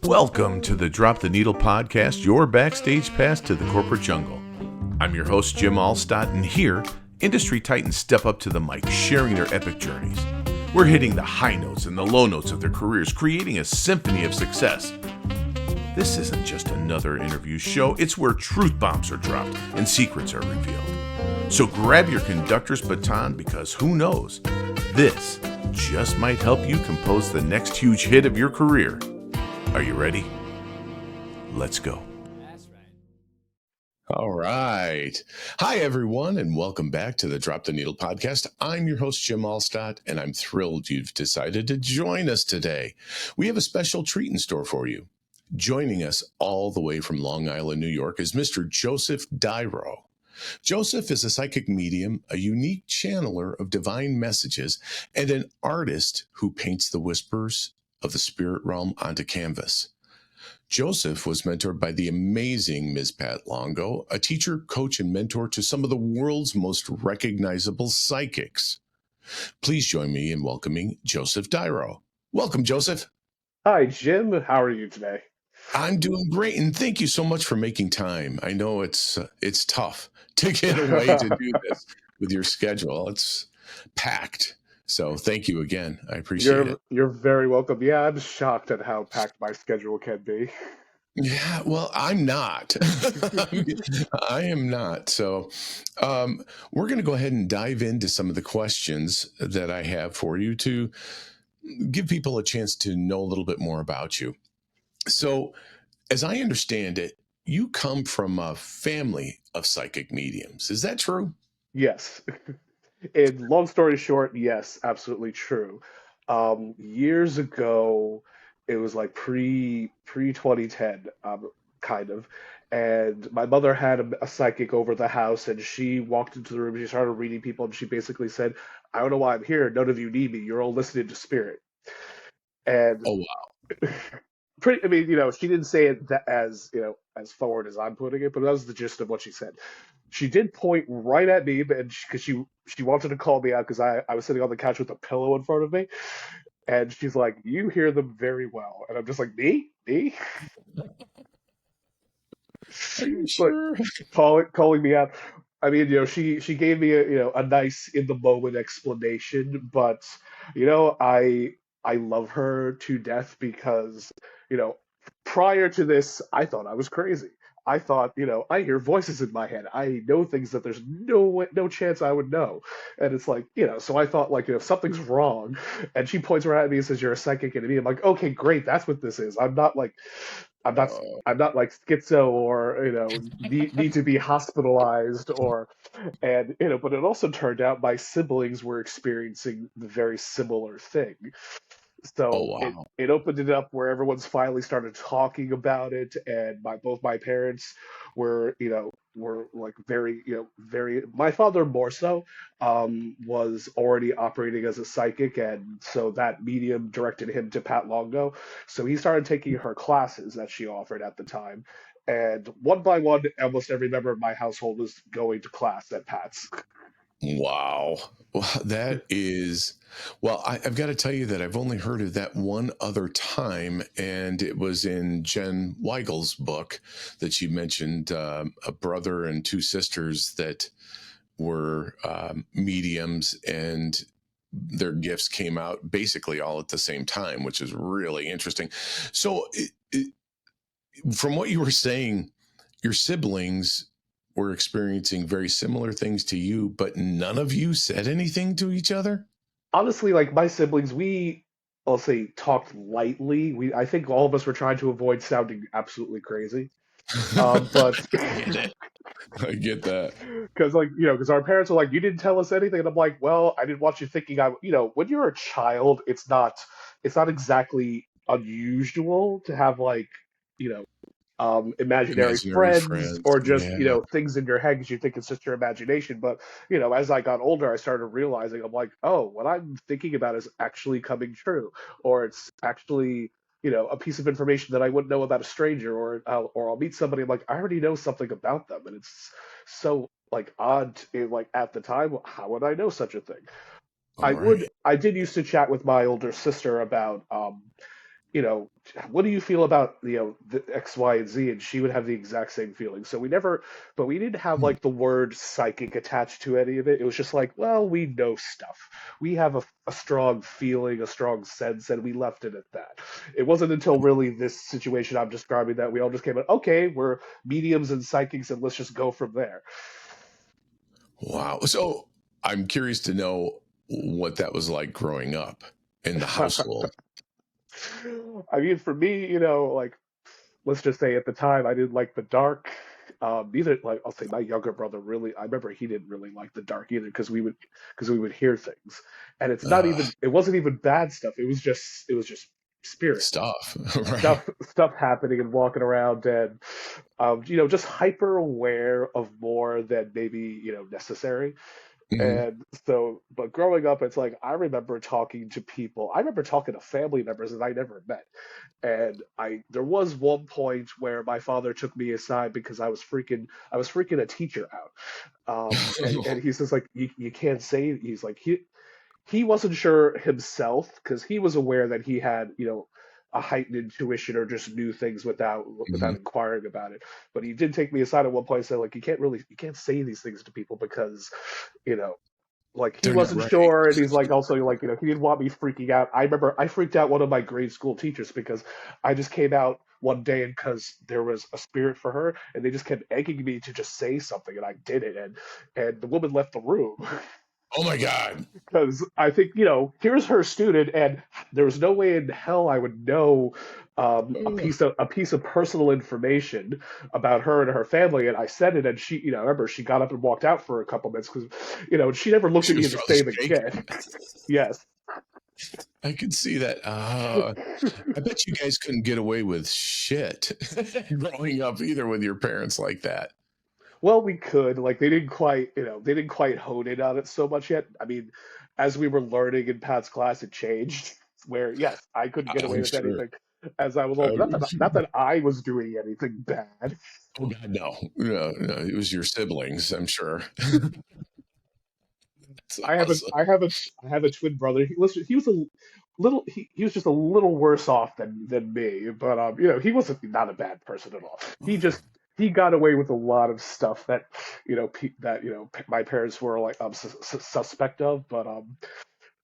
Welcome to the Drop the Needle podcast, your backstage pass to the corporate jungle. I'm your host, Jim Alstott, and here, industry titans step up to the mic, sharing their epic journeys. We're hitting the high notes and the low notes of their careers, creating a symphony of success. This isn't just another interview show, it's where truth bombs are dropped and secrets are revealed. So grab your conductor's baton because who knows, this just might help you compose the next huge hit of your career. Are you ready? Let's go. All right. Hi, everyone, and welcome back to the Drop the Needle podcast. I'm your host, Jim Alstott, and I'm thrilled you've decided to join us today. We have a special treat in store for you. Joining us all the way from Long Island, New York, is Mr. Joseph Dyro. Joseph is a psychic medium, a unique channeler of divine messages, and an artist who paints the whispers of the spirit realm onto canvas. Joseph was mentored by the amazing Ms. Pat Longo, a teacher, coach, and mentor to some of the world's most recognizable psychics. Please join me in welcoming Joseph Dyro. Welcome, Joseph. Hi, Jim. How are you today? I'm doing great, and thank you so much for making time. I know it's tough to get away to do this with your schedule. It's packed. So thank you again. I appreciate it. You're very welcome. Yeah, I'm shocked at how packed my schedule can be. Yeah, well, I'm not. I am not. So we're going to go ahead and dive into some of the questions that I have for you to give people a chance to know a little bit more about you. So as I understand it, you come from a family of psychic mediums. Is that true? Yes. And long story short, yes, absolutely true. Years ago, it was like pre 2010, kind of, and my mother had a psychic over the house, and she walked into the room. She started reading people, and she basically said, "I don't know why I'm here. None of you need me. You're all listening to spirit." And Oh, wow. I mean, she didn't say it as, as forward as I'm putting it, but that was the gist of what she said. She did point right at me, and because she wanted to call me out because I was sitting on the couch with a pillow in front of me, and she's like, "You hear them very well," and I'm just like, "Me?" Are you Like sure? calling me out. I mean, she gave me a nice in the moment explanation, but I love her to death because you know prior to this, I thought I was crazy. I thought, I hear voices in my head. I know things that there's no chance I would know. And it's like, so I thought like, something's wrong. And she points right at me and says, "You're a psychic." And me, I'm like, okay, great. That's what this is. I'm not, Oh, I'm not like schizo or, need to be hospitalized but it also turned out my siblings were experiencing the very similar thing. oh, So it, wow. it opened it up where everyone's finally started talking about it, and both my parents were like very, very. My father more so was already operating as a psychic, and so that medium directed him to Pat Longo. So he started taking her classes that she offered at the time, and one by one, almost every member of my household was going to class at Pat's. Wow. Well, I've got to tell you that I've only heard of that one other time, and it was in Jen Weigel's book that she mentioned a brother and two sisters that were mediums, and their gifts came out basically all at the same time, which is really interesting. So, from what you were saying, your siblings were experiencing very similar things to you, but none of you said anything to each other? Honestly, like my siblings, I'll say, talked lightly. I think all of us were trying to avoid sounding absolutely crazy. But I get it. I get that. because our parents were like, "You didn't tell us anything," and I'm like, "Well, I didn't want you thinking when you're a child, it's not exactly unusual to have like, you know, imaginary Imaginary friends friends. or just Yeah. things in your head because you think it's just your imagination. But as I got older, I started realizing I'm like, oh, what I'm thinking about is actually coming true, or it's actually a piece of information that I wouldn't know about a stranger, or I'll meet somebody. I'm like, I already know something about them, and it's so like odd. Like at the time, how would I know such a thing? All right. I did used to chat with my older sister about, you know, what do you feel about, the X, Y, and Z? And she would have the exact same feeling. So we never, but we didn't have Hmm. like the word psychic attached to any of it. It was just like, well, we know stuff. We have a strong feeling, a strong sense, and we left it at that. It wasn't until really this situation I'm describing that we all just came out, okay, we're mediums and psychics, and let's just go from there. Wow. So I'm curious to know what that was like growing up in the household. I mean, for me, like, let's just say at the time I didn't like the dark. Neither, like, I'll say my younger brother really, I remember he didn't really like the dark either because we would hear things, and Uh, it wasn't even bad stuff. It was just spirits, Stuff, right? stuff happening and walking around, and just hyper aware of more than maybe necessary. Hmm. And so, but growing up, it's like I remember talking to people. I remember talking to family members that I never met. And there was one point where my father took me aside because I was freaking a teacher out. And he says like you can't say, he's like he wasn't sure himself because he was aware that he had, a heightened intuition or just knew things Hmm. without inquiring about it. But he did take me aside at one point and said like you can't say these things to people because, you know, like he They're not wasn't ready. sure, and he's like also like he didn't want me freaking out. I remember I freaked out one of my grade school teachers because I just came out one day and because there was a spirit for her, and they just kept egging me to just say something, and I did it, and the woman left the room Oh my God. because I think here's her student, and there was no way in hell I would know Oh, a piece of personal information about her and her family, and I said it, and she, I remember she got up and walked out for a couple minutes because, she never looked at she me was the probably same shaking. again. Yes. I could see that. I bet you guys couldn't get away with shit growing up either with your parents like that. Well, we could. Like they didn't quite hone in on it so much yet. I mean, as we were learning in Pat's class, it changed. Where yes, I couldn't get away I'm with sure. anything as I was old. Um, Not that I was doing anything bad. oh God, no, no, no. It was your siblings, I'm sure. That's awesome. I have a twin brother. He was a little he was just a little worse off than me, but he wasn't not a bad person at all. He got away with a lot of stuff that my parents were like suspect of, but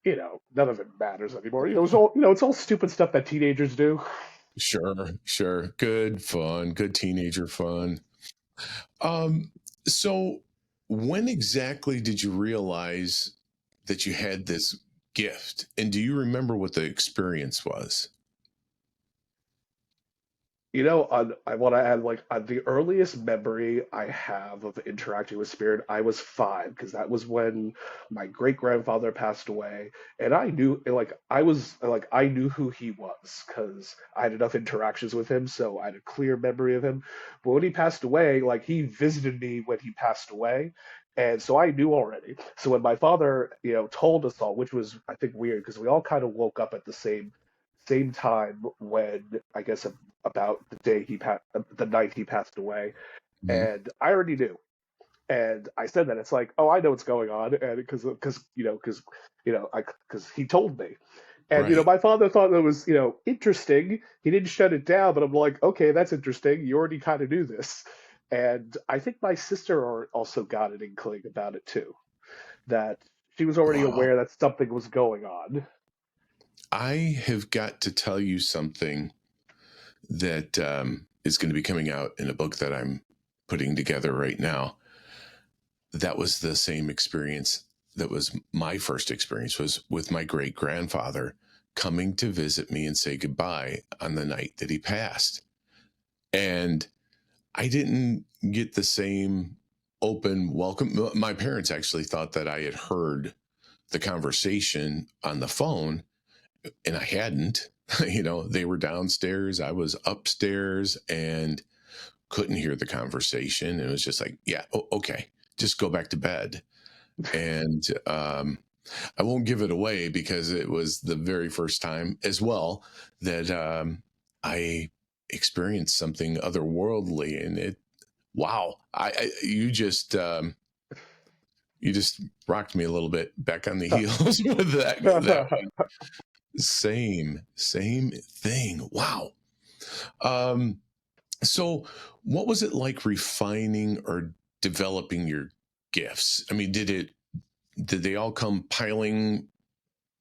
none of it matters anymore. It's all stupid stuff that teenagers do. Sure, sure. Good fun, good teenager fun. Um, so when exactly did you realize that you had this gift? And do you remember what the experience was? I want to add like the earliest memory I have of interacting with spirit, I was 5 because that was when my great grandfather passed away, and I knew like I knew who he was because I had enough interactions with him, so I had a clear memory of him. But when he passed away, like he visited me when he passed away. And so I knew already. So when my father, told us all, which was I think weird because we all kind of woke up at the same time when I guess about the day the night he passed away, Mhm. and I already knew. And I said that it's like, oh, I know what's going on, and because he told me, and Right. my father thought that was interesting. He didn't shut it down, but I'm like, okay, that's interesting. You already kind of knew this, and I think my sister also got an inkling about it too, that she was already Wow. aware that something was going on. I have got to tell you something that is going to be coming out in a book that I'm putting together right now. That was the same experience that was my first experience was with my great grandfather coming to visit me and say goodbye on the night that he passed. And I didn't get the same open welcome. My parents actually thought that I had heard the conversation on the phone, and I hadn't. They were downstairs, I was upstairs, and couldn't hear the conversation. It was just like, yeah, okay, just go back to bed. And I won't give it away because it was the very first time as well that I experienced something otherworldly, and wow, you just You just rocked me a little bit back on the heels with that one. Same thing. Wow. Um, so what was it like refining or developing your gifts? I mean, did they all come piling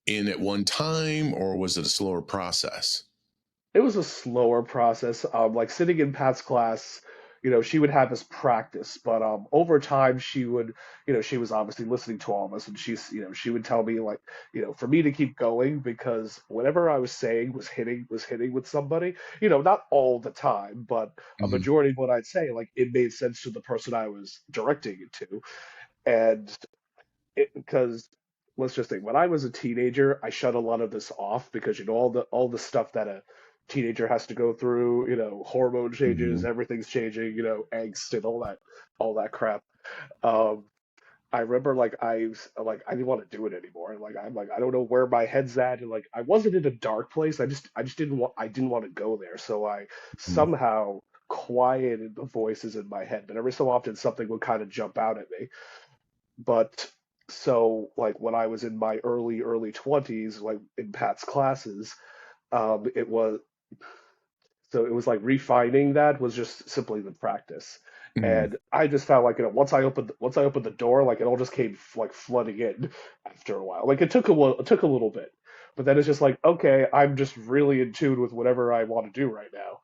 in at one time, or was it a slower process? It was a slower process. Like sitting in Pat's class, she would have us practice, but over time she would, she was obviously listening to all of us, and she would tell me like, for me to keep going because whatever I was saying was hitting with somebody. Not all the time, but a Hmm. majority of what I'd say, like it made sense to the person I was directing it to, and because let's just think when I was a teenager I shut a lot of this off because all the stuff that a teenager has to go through, hormone changes, Hmm. everything's changing, angst and all that crap. um I remember I didn't want to do it anymore. Like I'm like I don't know where my head's at, and like I wasn't in a dark place. I just didn't want to go there. So I Hmm. somehow quieted the voices in my head, but every so often something would kind of jump out at me. But so like when I was in my early 20s, like in Pat's classes, it was it was like refining that was just simply the practice. Hmm. And I just found like, once I opened the door, like it all just came like flooding in after a while. Like it took a little bit. But then it's just like, okay, I'm just really in tune with whatever I want to do right now.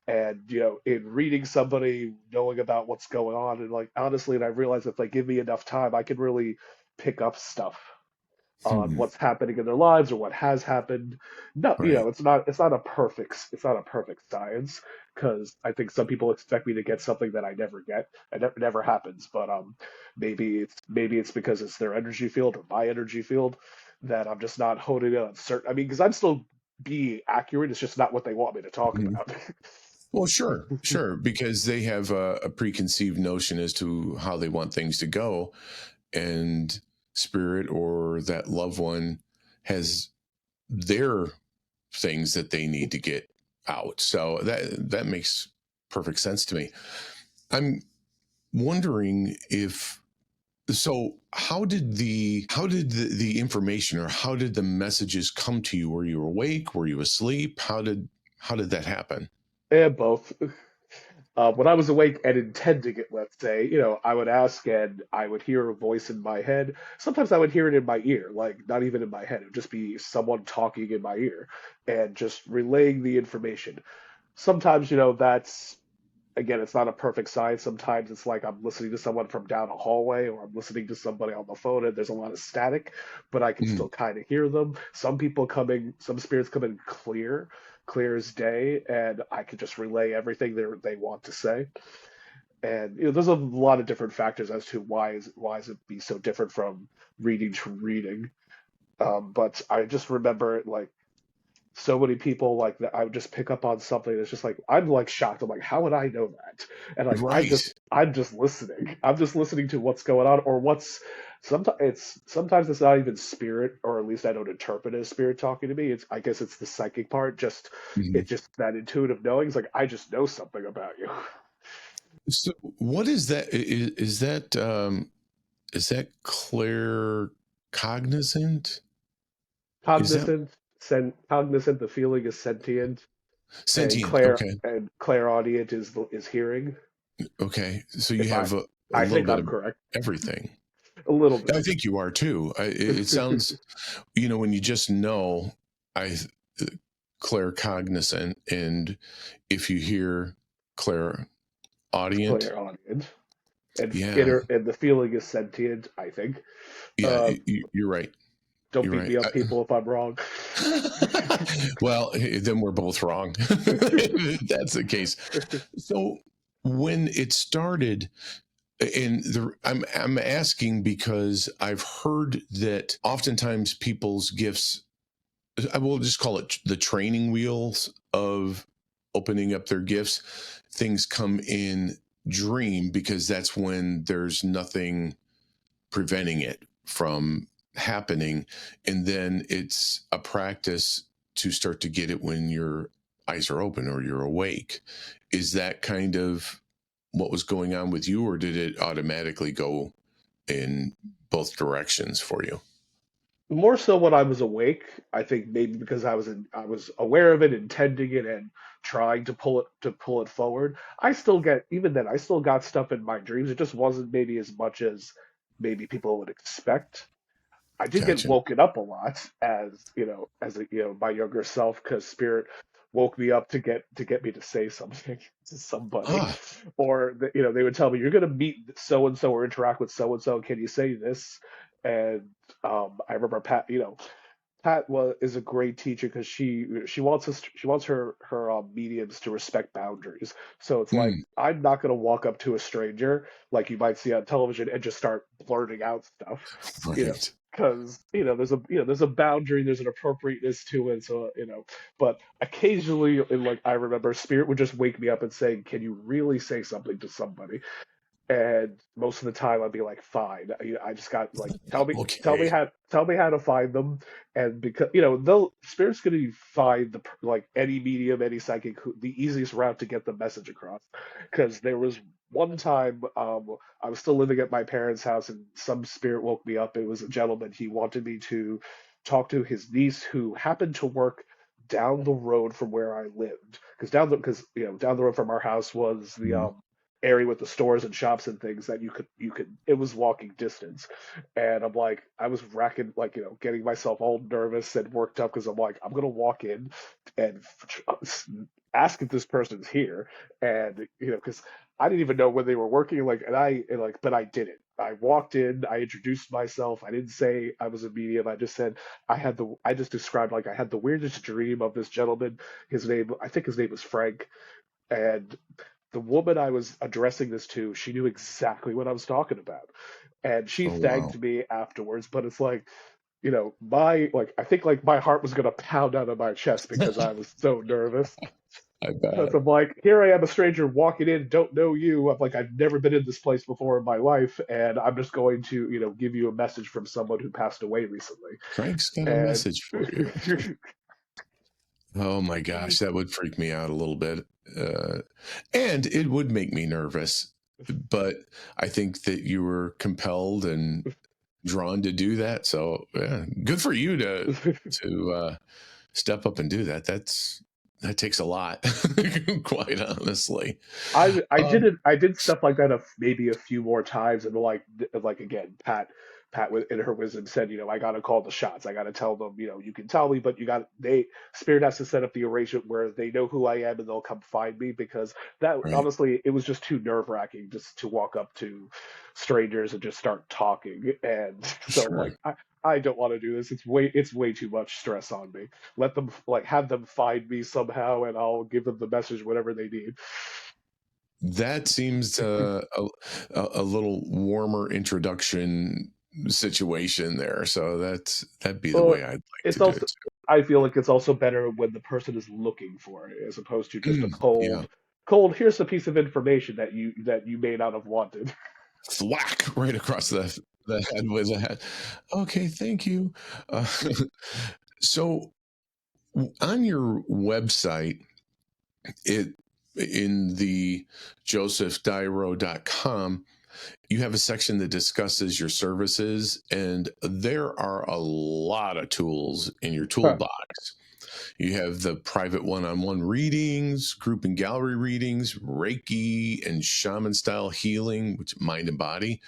And in reading somebody, knowing about what's going on, and like honestly, and I realized if they give me enough time I can really pick up stuff on Hmm. what's happening in their lives or what has happened. No, Right. it's not a perfect science, because I think some people expect me to get something that I never get, and it never happens. But maybe it's because it's their energy field or my energy field that I'm just not holding it on certain. I mean, because I'm still being accurate. It's just not what they want me to talk Hmm. about. Well, sure, because they have a preconceived notion as to how they want things to go, and spirit or that loved one has their things that they need to get out. So that makes perfect sense to me. I'm wondering if so how did the information or how did the messages come to you? Were you awake? Were you asleep? How did that happen? And both. When I was awake and intending it, let's say, I would ask and I would hear a voice in my head. Sometimes I would hear it in my ear, like not even in my head. It would just be someone talking in my ear and just relaying the information. Sometimes, that's, again, it's not a perfect science. Sometimes it's like I'm listening to someone from down a hallway or I'm listening to somebody on the phone and there's a lot of static, but I can Mm, still kind of hear them. Some spirits come in clear as day, and I can just relay everything they want to say. And there's a lot of different factors as to why is it be so different from reading to reading. But I just remember it like so many people like that. I would just pick up on something that's just like I'm like shocked. I'm like, how would I know that? And like right. I'm just listening. I'm just listening to what's going on or what's sometimes it's not even spirit, or at least I don't interpret it as spirit talking to me. It's I guess it's the psychic part. Mhm. It's just that intuitive knowing. It's like I just know something about you. So what is that? Is that clair cognizant? Is that Cognizant. The feeling is sentient, and sentient? Okay. clairaudient is hearing. Okay. So you If have a I little think bit I'm of correct, everything. a little I bit. think you are too. It sounds, when you just know, I claircognizant, and if you hear clairaudient, Clairaudient, and yeah, inner, and the feeling is sentient. I think. yeah, Uh, you're right. don't You're beat right. me up, people, if I'm wrong. Well, then we're both wrong. If that's the case. So when it started, and I'm asking because I've heard that oftentimes people's gifts, I will just call it the training wheels of opening up their gifts. Things come in dream because that's when there's nothing preventing it from happening. And then it's a practice to start to get it when your eyes are open or you're awake. Is that kind of what was going on with you, or did it automatically go in both directions for you. More so when I was awake. I think maybe because I was aware of it, intending it, and trying to pull it forward. I still get even then. I still got stuff in my dreams. It just wasn't maybe as much as maybe people would expect. I did get Gotcha. woken up a lot as as a, my younger self, because spirit woke me up to get me to say something to somebody, Ah, or they would tell me you're going to meet so and so or interact with so and so. Can you say this? And I remember Pat is a great teacher because she wants her mediums to respect boundaries. So it's like mm, I'm not gonna walk up to a stranger like you might see on television and just start blurting out stuff, right. because there's a boundary, there's an appropriateness to it. So but occasionally, like I remember, Spirit would just wake me up and say, "Can you really say something to somebody?" And most of the time I'd be like, fine. I just got like, Okay. tell me how to find them. And because they'll spirit's going to find like any medium, any psychic, the easiest route to get the message across. Because there was one time, I was still living at my parents' house, and some spirit woke me up. It was a gentleman. He wanted me to talk to his niece, who happened to work down the road from where I lived. Because down the road from our house was the Mm, area with the stores and shops and things that you could it was walking distance. And I'm like, I was racking, like, getting myself all nervous and worked up, because I'm like, I'm gonna walk in and ask if this person's here. And because I didn't even know when they were working, like, but I did it. I walked in, I introduced myself. I didn't say I was a medium. I just said I just described, like, I had the weirdest dream of this gentleman. I think his name was Frank. And the woman I was addressing this to, she knew exactly what I was talking about. And she oh, wow. thanked me afterwards, but it's like, my like I think like my heart was gonna pound out of my chest because I was so nervous. I Because bet. I'm like, here I am, a stranger walking in, don't know you. I'm like, I've never been in this place before in my life, and I'm just going to, give you a message from someone who passed away recently. Frank's got a And message for you. Oh my gosh, that would freak me out a little bit. Uh, and it would make me nervous. But I think that you were compelled and drawn to do that. So yeah, good for you to step up and do that. That takes a lot, quite honestly. Um, I did stuff like that maybe a few more times, and like again, Pat in her wisdom said, I gotta call the shots. I gotta tell them, you can tell me, but Spirit has to set up the arrangement where they know who I am and they'll come find me, because that right, honestly, it was just too nerve-wracking just to walk up to strangers and just start talking. And so I'm sure. like, I don't want to do this. It's way too much stress on me. Let them, like, have them find me somehow, and I'll give them the message whatever they need. That seems a little warmer introduction situation there. So that'd be the Well, way I'd like to it's do also, it I feel like it's also better when the person is looking for it, as opposed to just a too. Yeah. cold, here's a piece of information that you may not have wanted. Thwack right across the head with a head. Okay, thank you. So on your website, it in the josephdyro.com, you have a section that discusses your services, and there are a lot of tools in your Huh. toolbox. You have the private one-on-one readings, group and gallery readings, Reiki and shaman style healing, which mind and body,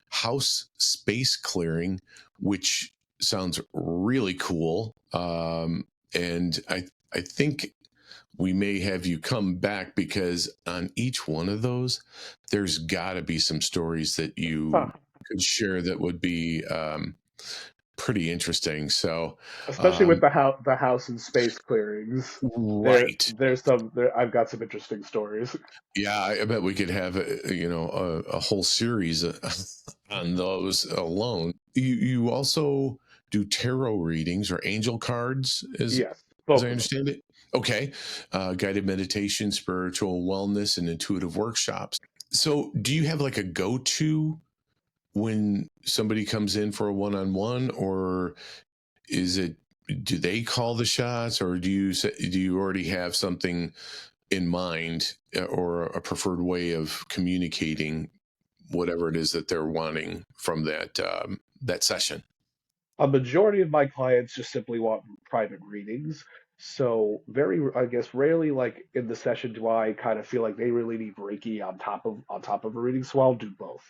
house space clearing, which sounds really cool. And I think we may have you come back, because on each one of those, there's got to be some stories that you Huh. could share that would be pretty interesting. So, Especially with um, the house and space clearings. right. I've got some interesting stories. Yeah, I bet we could have a whole series on those alone. You also do tarot readings or angel cards, Yes, as I both of them. understand it. Okay, guided meditation, spiritual wellness, and intuitive workshops. So, do you have like a go-to when somebody comes in for a one-on-one, or is it, do they call the shots, or do you already have something in mind, or a preferred way of communicating whatever it is that they're wanting from that session. A majority of my clients just simply want private readings. So I guess, rarely, like in the session, do I kind of feel like they really need Reiki on top of a reading. So I'll do both.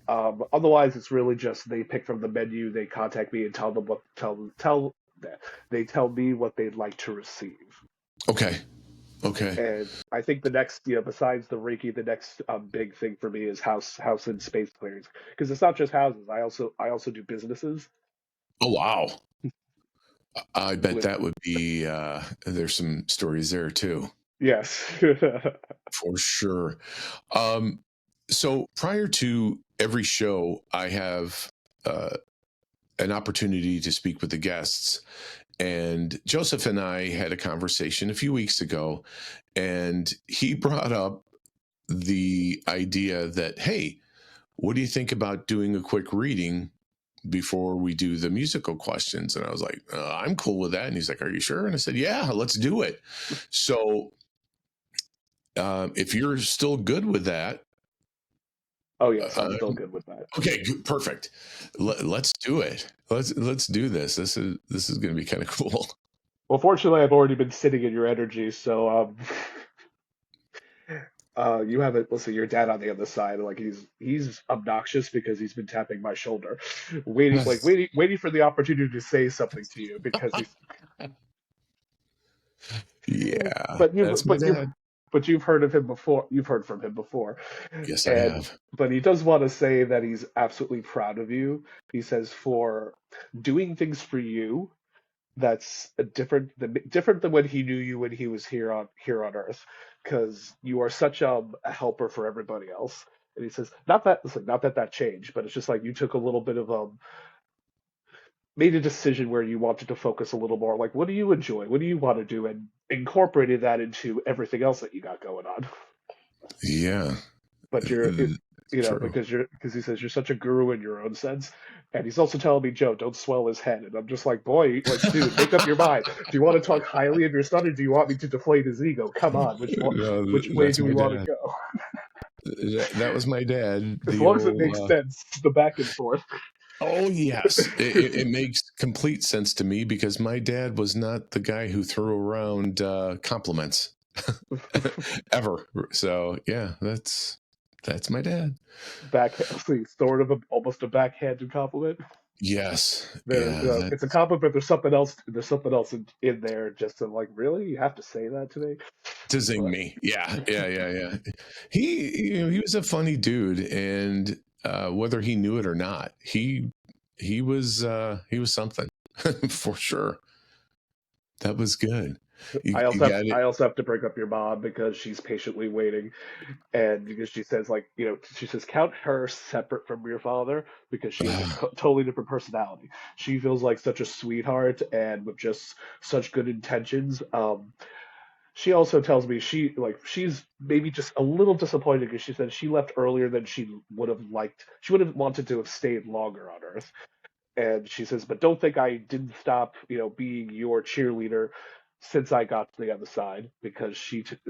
Otherwise, it's really just they pick from the menu, they contact me and they tell me what they'd like to receive. Okay. Okay. And I think the next, besides the Reiki, the next big thing for me is house and space clearings, because it's not just houses. I also do businesses. Oh, wow. I bet With that would be, there's some stories there too, Yes. for sure. Um, so prior to every show, I have uh, an opportunity to speak with the guests. And Joseph and I had a conversation a few weeks ago, and he brought up the idea that, hey, what do you think about doing a quick reading before we do the musical questions? And I was like, I'm cool with that. And he's like, are you sure? And I said, yeah, let's do it. So if you're still good with that, Oh yes, I'm uh, still good with that. okay, perfect. Let's do it. Let's do this. This is going to be kind of cool. Well, fortunately, I've already been sitting in your energy, so you have it. Listen, your dad on the other side, like he's obnoxious because he's been tapping my shoulder, waiting for the opportunity to say something to you because he's. Yeah, But you've that's my but you've dad. but you've heard of him before. You've heard from him before, Yes, I and have. but he does want to say that he's absolutely proud of you. He says for doing things for you that's different than when he knew you when he was here on Earth, because you are such a helper for everybody else. And he says, not that changed, but it's just like you took a little bit of made a decision where you wanted to focus a little more. Like, what do you enjoy? What do you want to do? And incorporated that into everything else that you got going on. Yeah, But true. because he says you're such a guru in your own sense. And he's also telling me, Joe, don't swell his head. And I'm just like, boy, like, dude, make up your mind. Do you want to talk highly of your son, or do you want me to deflate his ego? Come on, No, which way that's do we my want to dad. go? That was my dad. As The long as it old, makes sense, the back and forth. oh yes, it makes complete sense to me because my dad was not the guy who threw around compliments ever. So yeah, that's my dad. Sort of almost a backhanded compliment. Yes, There, yeah, it's a compliment, but there's something else. There's something else in there. Just to like, really, you have to say that to me. to zing But me. Yeah, yeah, yeah, yeah. He was a funny dude, and whether he knew it or not, he was something for sure. That was good. You got it. I also have to bring up your mom because she's patiently waiting, and because she says, like, she says count her separate from your father because she has a totally different personality. She feels like such a sweetheart and with just such good intentions. She also tells me she's maybe just a little disappointed because she said she left earlier than she would have liked. She would have wanted to have stayed longer on Earth. And she says, but don't think I didn't stop, being your cheerleader since I got to the other side, because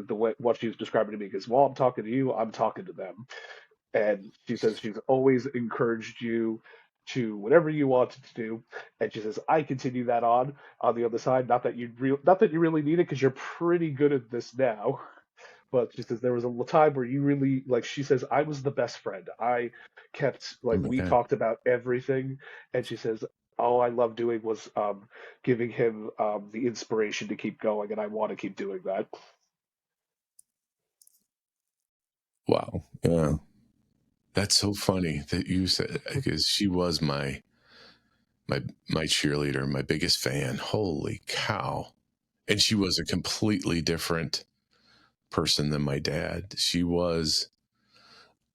what she was describing to me, because while I'm talking to you, I'm talking to them. And she says she's always encouraged you to whatever you wanted to do. And she says, I continue that on the other side. Not that you really need it because you're pretty good at this now. But she says there was a time where you really, like, she says, I was the best friend. I kept, Oh like, my we god! talked about everything. And she says, all I love doing was giving him the inspiration to keep going. And I want to keep doing that. Wow. Yeah, that's so funny that you said because she was my cheerleader, my biggest fan. Holy cow! And she was a completely different person than my dad. She was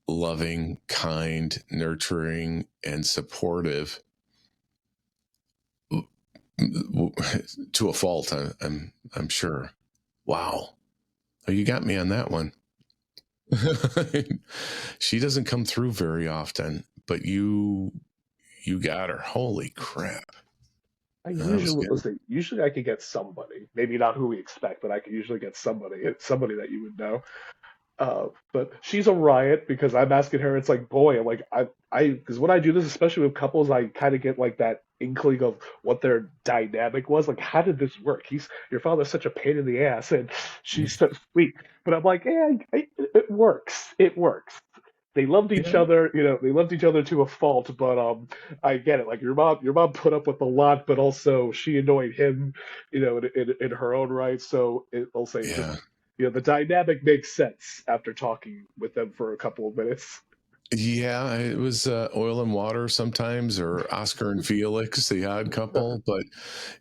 loving, kind, nurturing, and supportive to a fault. I'm sure. Wow. Oh, you got me on that one. She doesn't come through very often, but you got her. Holy crap. I That was usually good. listen. Usually, I could get somebody. Maybe not who we expect, but I could usually get somebody. Somebody that you would know. But she's a riot because I'm asking her. It's like, boy, I'm like, because when I do this, especially with couples, I kind of get like that inkling of what their dynamic was. Like, how did this work? Your father's such a pain in the ass, and she's so sweet. But I'm like, yeah, it works. It works. They loved each Yeah. other, they loved each other to a fault. But I get it. Like your mom put up with a lot, but also she annoyed him, in her own right. So I'll say just Yeah. the dynamic makes sense after talking with them for a couple of minutes. Yeah, it was oil and water sometimes, or Oscar and Felix, the odd couple, but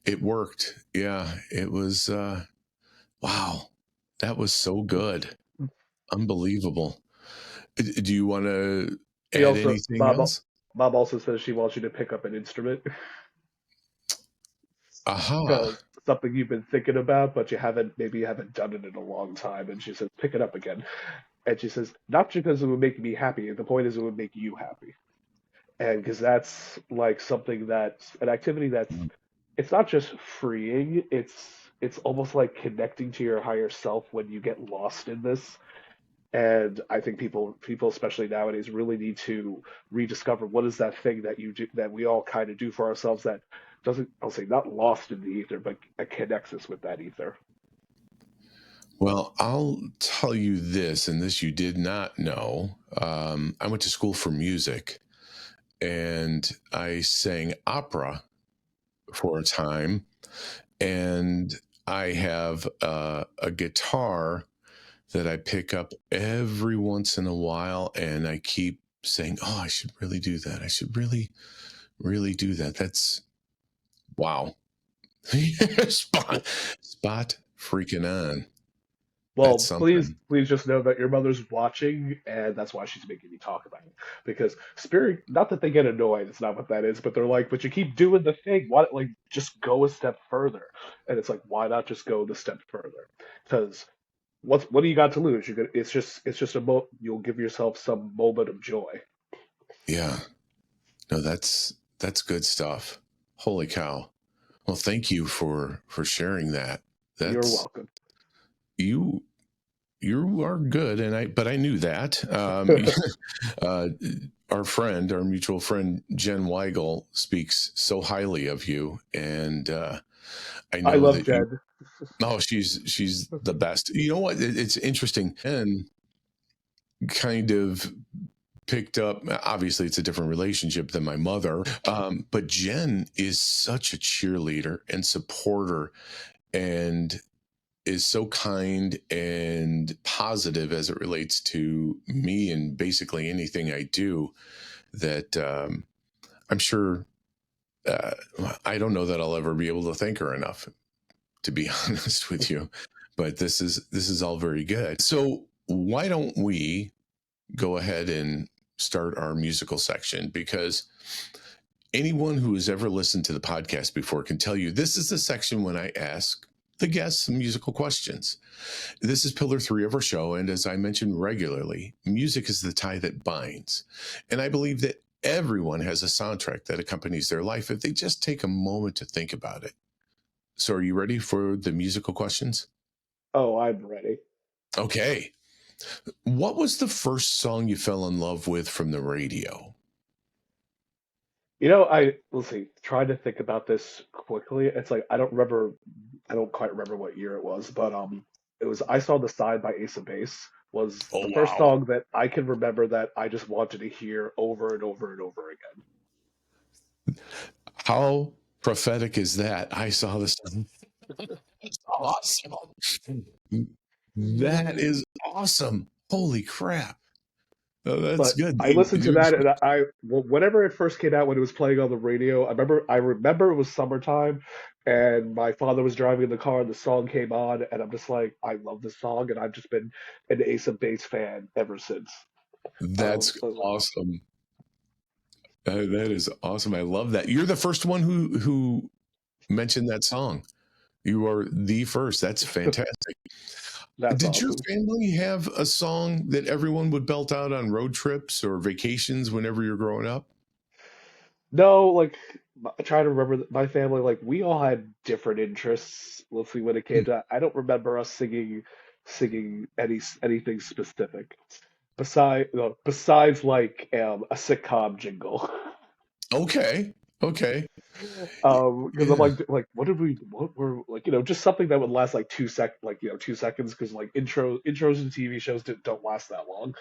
it worked. Yeah, it was, wow, that was so good. Unbelievable. Do you want to She add also anything mom else? mom also says she wants you to pick up an instrument Aha. because something you've been thinking about, but you haven't done it in a long time. And she says, pick it up again. And she says, not because it would make me happy. The point is, it would make you happy. And because that's like something that's an activity that's it's not just freeing, it's almost like connecting to your higher self when you get lost in this. And I think people especially nowadays really need to rediscover what is that thing that you do that we all kind of do for ourselves that doesn't, I'll say, not lost in the ether, but connects us with that ether. Well, I'll tell you this, and this you did not know. I went to school for music, and I sang opera for a time, and I have a guitar that I pick up every once in a while, and I keep saying, "Oh, I should really do that. I should really, really do that." That's wow. Spot freaking on. That's Well, please, something. please just know that your mother's watching, and that's why she's making me talk about it. Because spirit, not that they get annoyed, it's not what that is, but they're like, but you keep doing the thing. Why, like, just go a step further? And it's like, why not just go the step further? Because what do you got to lose? It's just you'll give yourself some moment of joy. Yeah. No, that's good stuff. Holy cow. Well, thank you for sharing that. You're That's welcome. you you are good, and I knew that. Uh, our friend, our mutual friend Jen Weigel, speaks so highly of you, and I I know love that you. Jed. Oh, she's the best. You know what? It's interesting, and kind of picked up. Obviously, it's a different relationship than my mother, but Jen is such a cheerleader and supporter, and is so kind and positive as it relates to me and basically anything I do that I'm sure uh, I don't know that I'll ever be able to thank her enough, to be honest with you. But this is all very good. So why don't we go ahead and start our musical section? Because anyone who has ever listened to the podcast before can tell you this is the section when I ask the guests some musical questions. This is pillar three of our show. And as I mention regularly, music is the tie that binds. And I believe that everyone has a soundtrack that accompanies their life if they just take a moment to think about it. So, are you ready for the musical questions? Oh, I'm ready. Okay. What was the first song you fell in love with from the radio? Let's see, trying to think about this quickly. It's like I don't quite remember what year it was, but it was I Saw the Sign by Ace of Base was Oh, the first wow. song that I can remember that I just wanted to hear over and over and over again. How prophetic is that? I saw this. That's awesome. That is awesome. Holy crap. Oh, that's But good. I listened to that, and whenever it first came out when it was playing on the radio, I remember it was summertime, and my father was driving in the car, and the song came on, and I'm just like, I love this song, and I've just been an Ace of Base fan ever since. That's I was like, awesome. That is awesome. I love that. You're the first one who mentioned that song. You are the first. That's fantastic. that's Did your awesome. family have a song that everyone would belt out on road trips or vacations whenever you're growing up? No, like I try to remember my family. Like we all had different interests. Let's see when it came Hmm. to. I don't remember us singing singing anything specific besides like a sitcom jingle. Okay. Okay. Because I'm Yeah. like, what were like, just something that would last like 2 seconds, because like intros in TV shows don't last that long.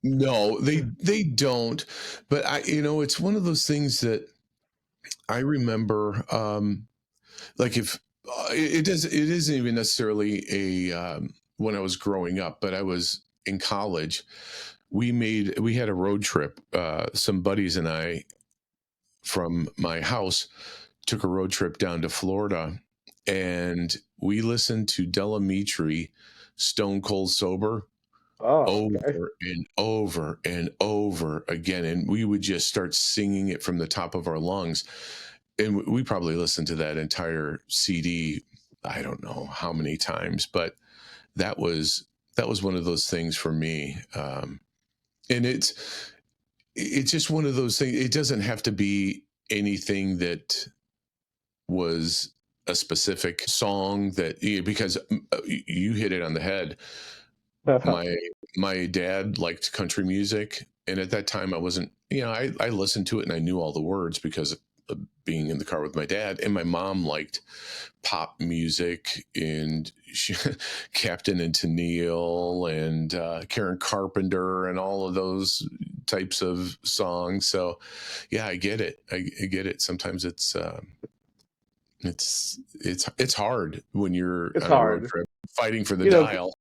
No, they don't. But it's one of those things that I remember. Like if it isn't even necessarily a when I was growing up, but I was in college. We had a road trip. Some buddies and I from my house took a road trip down to Florida, and we listened to Delamitri, Stone Cold Sober, Oh, okay. over and over and over again, and we would just start singing it from the top of our lungs. And we probably listened to that entire CD, I don't know how many times, but that was that was one of those things for me. And it's just one of those things. It doesn't have to be anything that was a specific song because you hit it on the head. My my dad liked country music, and at that time I wasn't, I listened to it and I knew all the words because of being in the car with my dad. And my mom liked pop music and Captain and Tennille and Karen Carpenter and all of those types of songs. So yeah, I get it. I get it. Sometimes it's hard when you're It's on a road hard, trip fighting for the you know. dial.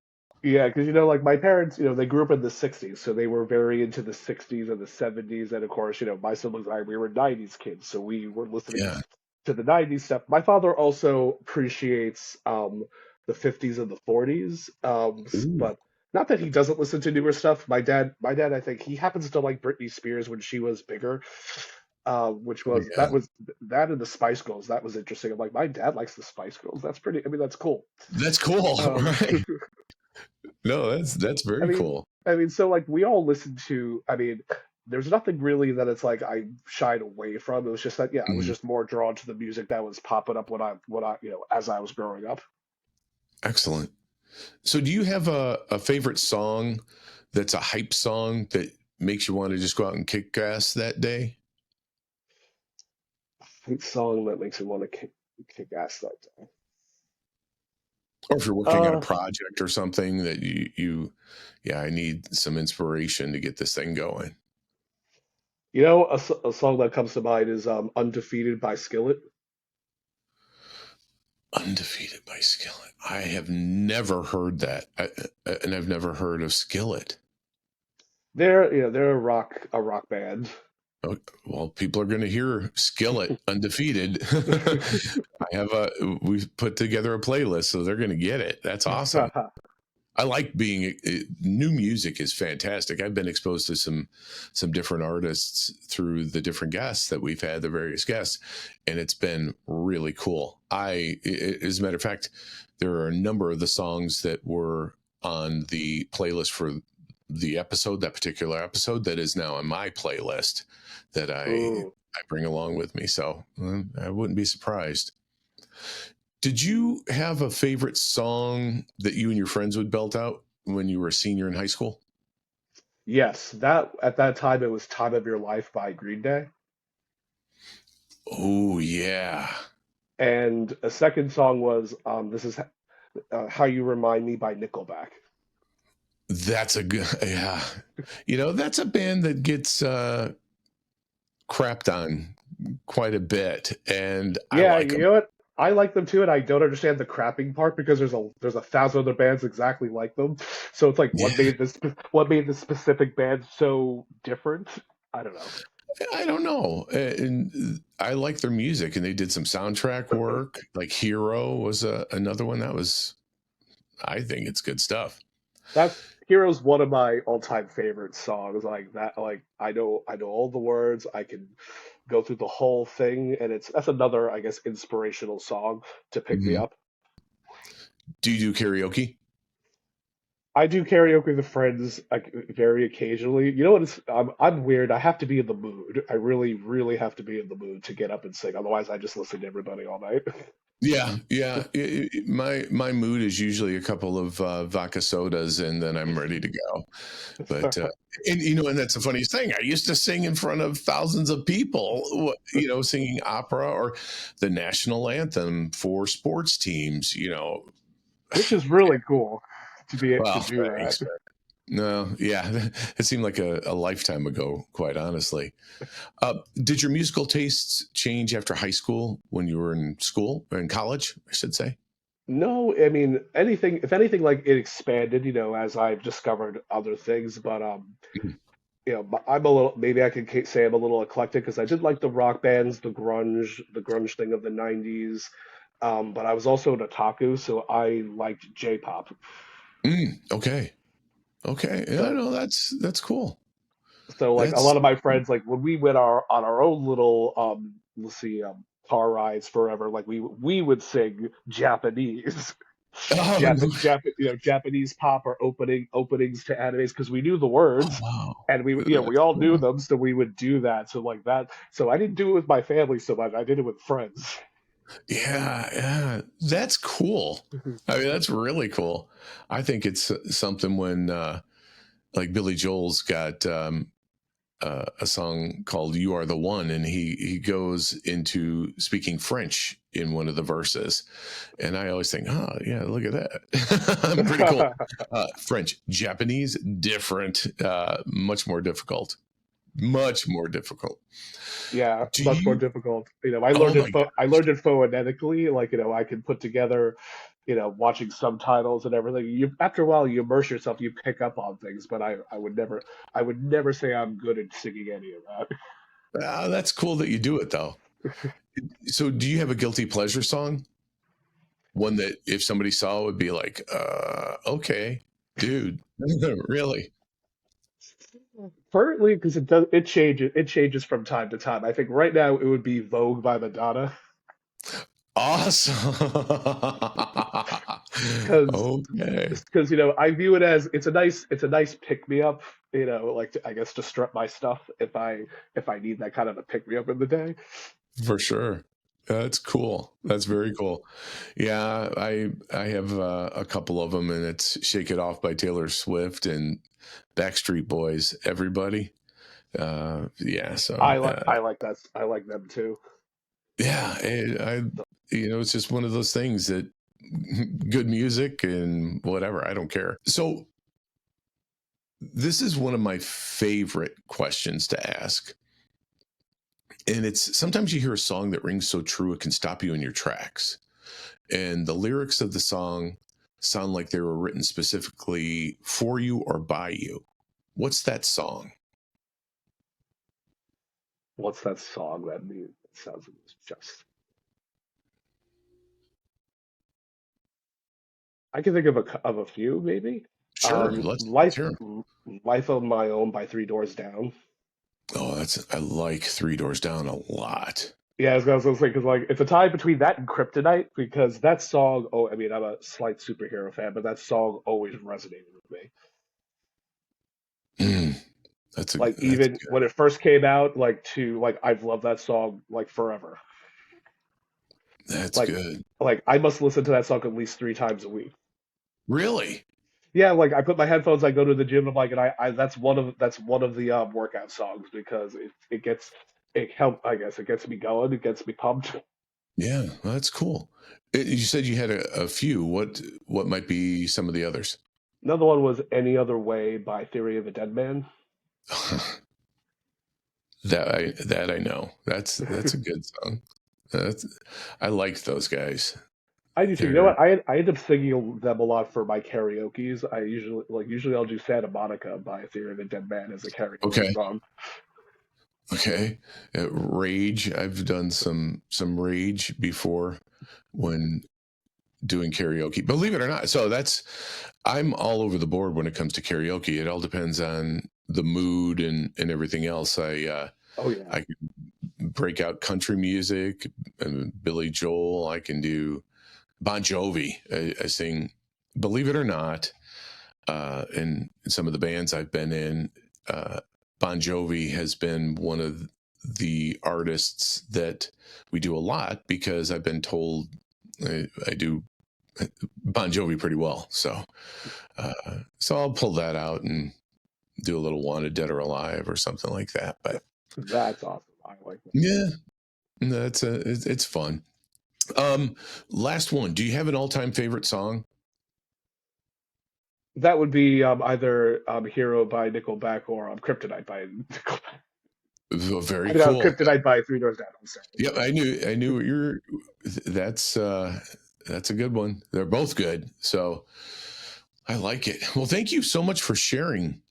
Yeah, because like my parents, they grew up in the '60s, so they were very into the '60s and the '70s, and of course, my siblings and I, we were '90s kids, so we were listening Yeah. to the '90s stuff. My father also appreciates the '50s and the '40s, Ooh, but not that he doesn't listen to newer stuff. My dad, I think he happens to like Britney Spears when she was bigger, which was yeah. that and the Spice Girls. That was interesting. I'm like, my dad likes the Spice Girls. That's pretty. I mean, that's cool. That's cool, Um, right? No, that's I very mean, cool. so like we all listen to. I mean, there's nothing really that it's like I shied away from. It was just that, yeah, I was Mhm. just more drawn to the music that was popping up as I was growing up. Excellent. So, do you have a favorite song that's a hype song that makes you want to just go out and kick ass that day? Favorite song that makes me want to kick ass that day. Or if you're working on a Uh, project or something that yeah, I need some inspiration to get this thing going. a song that comes to mind is "Undefeated" by Skillet. Undefeated by Skillet. I have never heard that, and I've never heard of Skillet. They're a rock band. Oh, well, people are going to hear Skillet Undefeated. We've put together a playlist, so they're going to get it. That's awesome. I like new music is fantastic. I've been exposed to some different artists through the different guests that we've had, the various guests, and it's been really cool. As a matter of fact, there are a number of the songs that were on the playlist for that particular episode, that is now on my playlist that Ooh. I bring along with me. So I wouldn't be surprised. Did you have a favorite song that you and your friends would belt out when you were a senior in high school? Yes, that at that time it was "Time of Your Life" by Green Day. Oh yeah, And a second song was "This Is How You Remind Me" by Nickelback. that's a good yeah. That's a band that gets crapped on quite a bit, and I Yeah, like you them. know what? I like them too, and I don't understand the crapping part because there's a thousand other bands exactly like them. So it's like, Yeah, what made this specific band so different? I don't know. I don't know, and I like their music, and they did some soundtrack work. Like Hero was another one that was. I think it's good stuff. That's Hero's one of my all-time favorite songs. Like that, like I know all the words. I can go through the whole thing, and that's another, I guess, inspirational song to pick me Mhm. up. Do you do karaoke? I do karaoke with friends like very occasionally. You know what? I'm weird. I have to be in the mood. I really, really have to be in the mood to get up and sing. Otherwise, I just listen to everybody all night. Yeah, yeah. My mood is usually a couple of vodka sodas, and then I'm ready to go. But and and that's the funniest thing. I used to sing in front of thousands of people, singing opera or the national anthem for sports teams. Which is really cool to be able to Well, do that. thanks. No, yeah, it seemed like a lifetime ago, quite honestly. Did your musical tastes change after high school when you were in school or in college, I should say? No, I mean anything. If anything, like it expanded, as I've discovered other things. But Mhm. I'm a little. Maybe I could say I'm a little eclectic because I did like the rock bands, the grunge thing of the '90s. But I was also an otaku, so I liked J-pop. Okay. Okay. Yeah, So no, that's cool. like a That's lot of my friends, like when we went on our own little let's see, car rides forever, like we would sing Japanese. oh, no. Japanese pop or openings to animes because we knew the Oh, words wow. and we That's all knew cool. them, so we would do that. So like that. So I didn't do it with my family so much. I did it with friends. Yeah, yeah. That's cool. I mean, that's really cool. I think it's something when like Billy Joel's got a song called "You Are the One," and he goes into speaking French in one of the verses, and I always think, oh yeah, look at that, pretty cool. French, Japanese, different, much more difficult, much more difficult. Yeah, Do much more you? difficult. Oh my I gosh, learned it phonetically. Like, I can put together, watching subtitles and everything. You After a while, you immerse yourself, you pick up on things. But I would never say I'm good at singing any of that. that's cool that you do it though. So, do you have a guilty pleasure song? One that if somebody saw would be like, okay, dude, really? Partly because it changes from time to time. I think right now it would be Vogue by Madonna. Awesome. because Okay, I view it as it's a nice pick me up, like I guess to strut my stuff if I need that kind of a pick me up in the day. for sure. That's cool. That's very cool. Yeah, I have a couple of them, and it's "Shake It Off" by Taylor Swift and Backstreet Boys. Everybody, yeah. So I like them too. yeah, it's just one of those things that good music and whatever. I don't care. So this is one of my favorite questions to ask. And it's sometimes you hear a song that rings so true it can stop you in your tracks. And the lyrics of the song sound like they were written specifically for you or by you. What's that song? What's that song that means? It sounds like it's just. I can think of a few maybe. Sure, let's hear 'em. Life of My Own by Three Doors Down. Oh, I like Three Doors Down a lot. Yeah, I was gonna say because like it's a tie between that and Kryptonite because that song. Oh, I mean, I'm a slight superhero fan, but that song always resonated with me. Mm, Like that's even when it first came out, I've loved that song like forever. that's Like good. I must listen to that song at least 3 times a week. Really? Yeah, like I put my headphones, I go to the gym, I'm like, and I that's one of the workout songs because I guess it gets me going, it gets me pumped. Yeah, well, that's cool. You said you had a few. What might be some of the others? Another one was Any Other Way by Theory of a Dead Man. That I know. That's a good song. That's, I like those guys. I do too. You know They're what? I end up singing them a lot for my karaoke's. Usually I'll do Santa Monica by Theory of a Dead Man as a karaoke okay. song. Okay. Rage. I've done some Rage before when doing karaoke. Believe it or not. So I'm all over the board when it comes to karaoke. It all depends on the mood and everything else. Oh yeah. I can break out country music and Billy Joel. I can do Bon Jovi. I sing, believe it or not, in some of the bands I've been in, Bon Jovi has been one of the artists that we do a lot because I've been told I do Bon Jovi pretty well. So I'll pull that out and do a little Wanted Dead or Alive or something like that. But That's awesome. I like that. yeah, no, it's fun. Last one. Do you have an all-time favorite song? That would be either Hero by Nickelback or Kryptonite by Nickelback. Very I know cool. Kryptonite by Three Doors Down. I'm sorry. Yep, I knew what you're. That's a good one. They're both good. So I like it. Well, thank you so much for sharing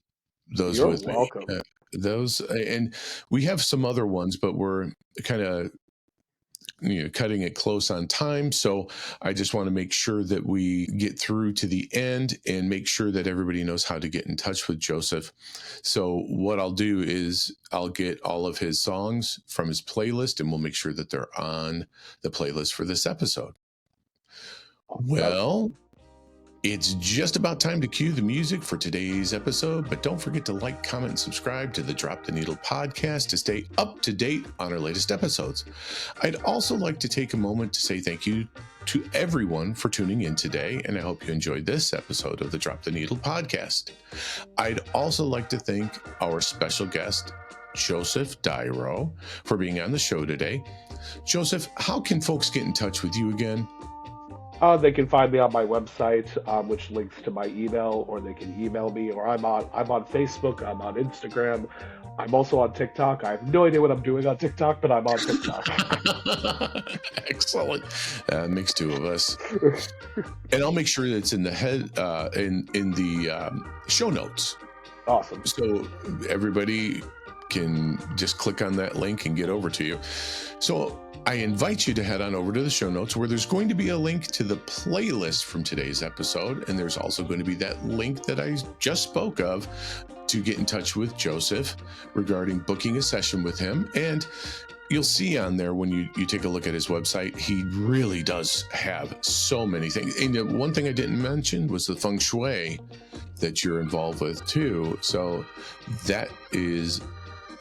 those You're with me. welcome. Those, and we have some other ones, but we're kind of cutting it close on time. So I just want to make sure that we get through to the end and make sure that everybody knows how to get in touch with Joseph. So what I'll do is I'll get all of his songs from his playlist, and we'll make sure that they're on the playlist for this episode. Well, it's just about time to cue the music for today's episode, but don't forget to like, comment, and subscribe to the Drop the Needle podcast to stay up to date on our latest episodes. I'd also like to take a moment to say thank you to everyone for tuning in today, and I hope you enjoyed this episode of the Drop the Needle podcast. I'd also like to thank our special guest, Joseph Dyro, for being on the show today. Joseph, how can folks get in touch with you again? They can find me on my website, which links to my email, or they can email me, or I'm on Facebook, I'm on Instagram, I'm also on TikTok. I have no idea what I'm doing on TikTok, but I'm on TikTok. Excellent. Makes two of us. And I'll make sure that it's in the in the show notes. Awesome. So everybody can just click on that link and get over to you. So I invite you to head on over to the show notes, where there's going to be a link to the playlist from today's episode. And there's also going to be that link that I just spoke of to get in touch with Joseph regarding booking a session with him. And you'll see on there, when you take a look at his website, he really does have so many things. And one thing I didn't mention was the feng shui that you're involved with too. So that is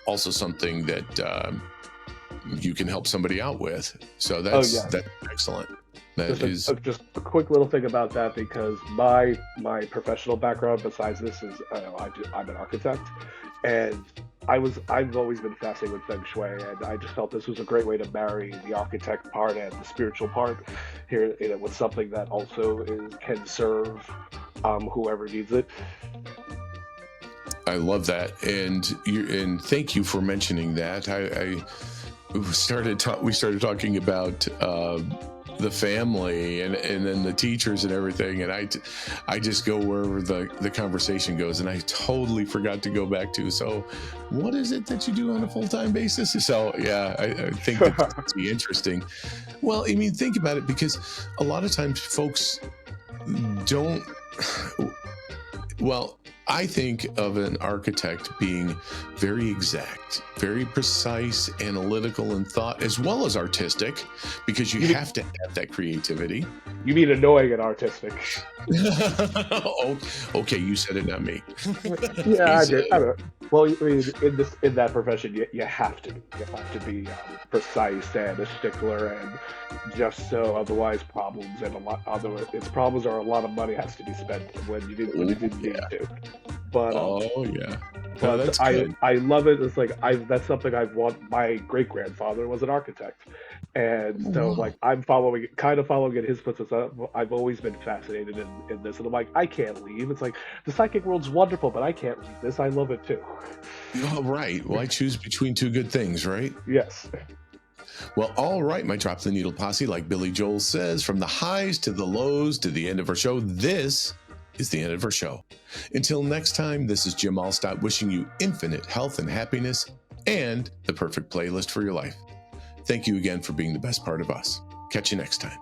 also something that you can help somebody out with. So that's excellent. Just a quick little thing about that, because my professional background besides this is I'm an architect, and I've always been fascinated with feng shui, and I just felt this was a great way to marry the architect part and the spiritual part here with something that also can serve whoever needs it. I love that, and thank you for mentioning that. We started talking about the family and then the teachers and everything, and I just go wherever the conversation goes, and I totally forgot to go back to, so what is it that you do on a full-time basis? So yeah, I think that's be interesting. Well, I mean, think about it, because a lot of times folks don't. Well, I think of an architect being very exact, very precise, analytical in thought, as well as artistic, because you have to have that creativity. You mean annoying and artistic? Oh, okay, you said it, not me. Yeah, I did. I don't know. Well, I mean, in that profession, you have to be precise and a stickler, and just so otherwise problems are a lot of money has to be spent when you didn't need to. But that's good. I love it. It's like that's something I've wanted. My great grandfather was an architect, and so like I'm following in his footsteps. I've always been fascinated in this, and I'm like, I can't leave. It's like the psychic world's wonderful, but I can't leave this. I love it too. Oh, right. Well, I choose between two good things, right? Yes. Well, all right, my Drop the Needle posse, like Billy Joel says, from the highs to the lows to the end of our show, this is the end of our show. Until next time, this is Jim Alstott wishing you infinite health and happiness and the perfect playlist for your life. Thank you again for being the best part of us. Catch you next time.